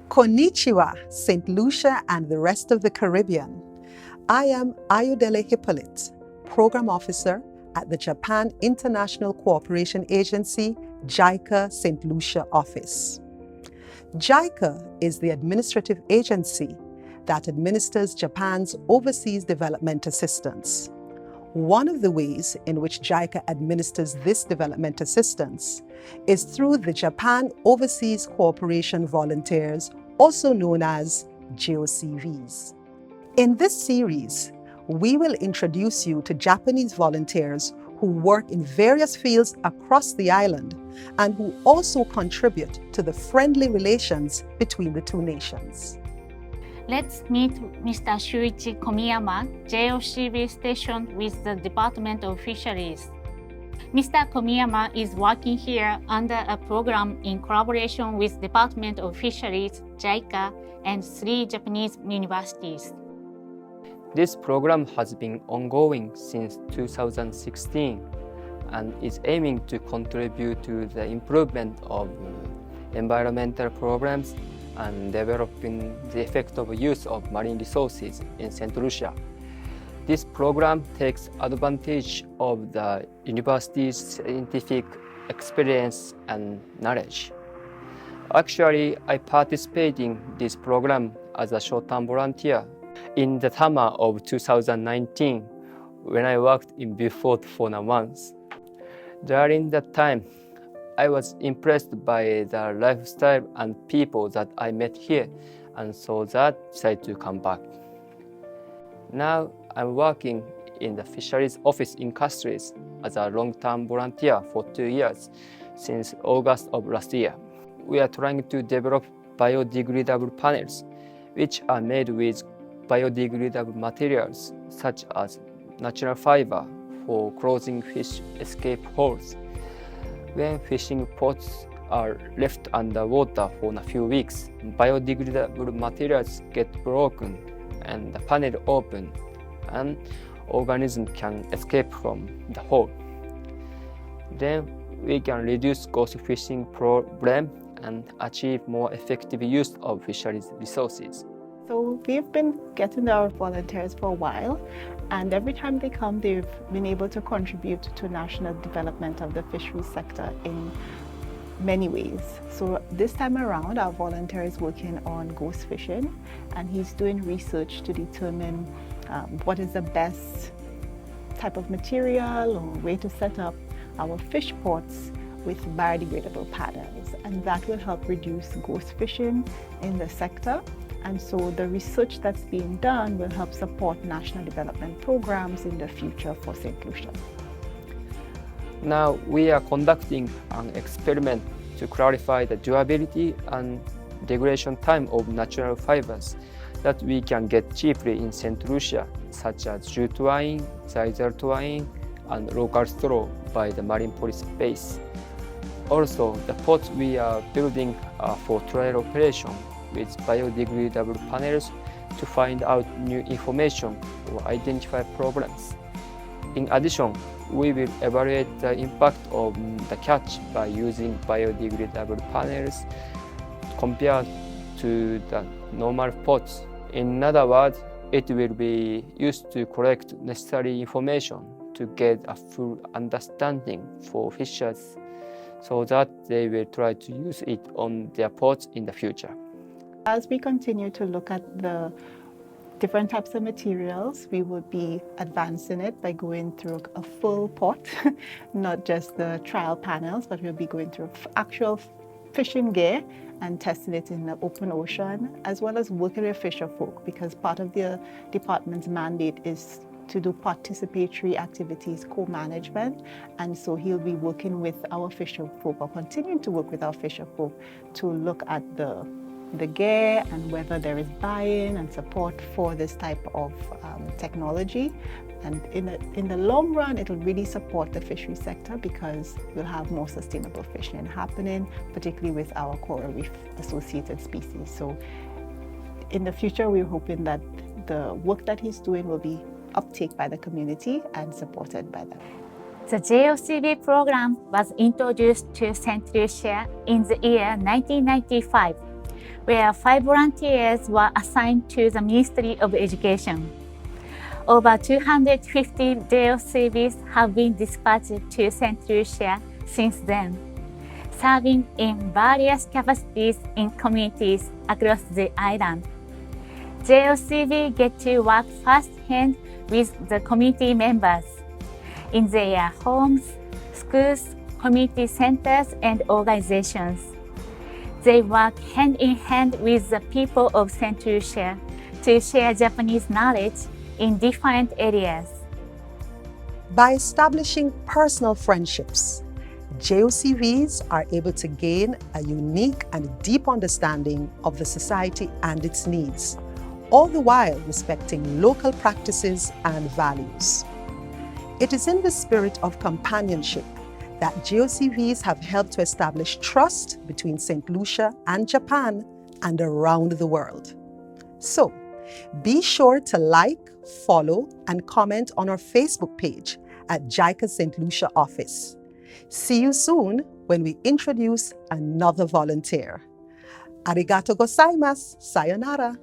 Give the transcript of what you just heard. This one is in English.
Konnichiwa, St. Lucia and the rest of the Caribbean. I am Ayodele Hippolyte, Program Officer at the Japan International Cooperation Agency, JICA St. Lucia office. JICA is the administrative agency that administers Japan's overseas development assistance. One of the ways in which JICA administers this development assistance is through the Japan Overseas Cooperation Volunteers, also known as JOCVs. In this series, we will introduce you to Japanese volunteers who work in various fields across the island and who also contribute to the friendly relations between the two nations. Let's meet Mr. Shuichi Komiyama, JOCV stationed with the Department of Fisheries. Mr. Komiyama is working here under a program in collaboration with Department of Fisheries, JICA, and 3 Japanese universities. This program has been ongoing since 2016 and is aiming to contribute to the improvement of environmental programs and developing the effective use of marine resources in St. Lucia. This program takes advantage of the university's scientific experience and knowledge. Actually, I participated in this program as a short-term volunteer in the summer of 2019 when I worked in Beaufort for a month. During that time, I was impressed by the lifestyle and people that I met here, and so that I decided to come back. Now I'm working in the fisheries office in Castries as a long-term volunteer for 2 years since August of last year. We are trying to develop biodegradable panels, which are made with biodegradable materials such as natural fiber for closing fish escape holes. When fishing pots are left underwater for a few weeks, biodegradable materials get broken and the panel open, and organisms can escape from the hole. Then we can reduce ghost fishing problem and achieve more effective use of fisheries resources. So we've been getting our volunteers for a while, and every time they come, they've been able to contribute to national development of the fisheries sector in many ways. So this time around, our volunteer is working on ghost fishing, and he's doing research to determine what is the best type of material or way to set up our fish pots with biodegradable panels, and that will help reduce ghost fishing in the sector. And so the research that's being done will help support national development programs in the future for St. Lucia. Now we are conducting an experiment to clarify the durability and degradation time of natural fibers that we can get cheaply in St. Lucia, such as jute twine, sisal twine, and local straw by the Marine Police Base. Also, the pots we are building are for trial operation with biodegradable panels to find out new information or identify problems. In addition, we will evaluate the impact of the catch by using biodegradable panels compared to the normal pots. In other words, it will be used to collect necessary information to get a full understanding for fishers so that they will try to use it on their pots in the future. As we continue to look at the different types of materials, we will be advancing it by going through a full pot, not just the trial panels, but we'll be going through actual fishing gear and testing it in the open ocean, as well as working with fisher folk, because part of the department's mandate is to do participatory activities, co-management, and so he'll be working with our fisher folk, or continuing to work with our fisher folk, to look at the gear and whether there is buy-in and support for this type of technology. And in the long run, it'll really support the fishery sector because we'll have more sustainable fishing happening, particularly with our coral reef associated species. So in the future, we're hoping that the work that he's doing will be uptake by the community and supported by them. The JOCV program was introduced to St. Lucia in the year 1995. where 5 volunteers were assigned to the Ministry of Education. Over 250 JOCVs have been dispatched to St. Lucia since then, serving in various capacities in communities across the island. JOCV get to work firsthand with the community members in their homes, schools, community centers, and organizations. They work hand in hand with the people of St. Lucia to share Japanese knowledge in different areas. By establishing personal friendships, JOCVs are able to gain a unique and deep understanding of the society and its needs, all the while respecting local practices and values. It is in the spirit of companionship that JOCVs have helped to establish trust between St. Lucia and Japan and around the world. So, be sure to like, follow, and comment on our Facebook page at JICA St. Lucia office. See you soon when we introduce another volunteer. Arigato gozaimasu. Sayonara.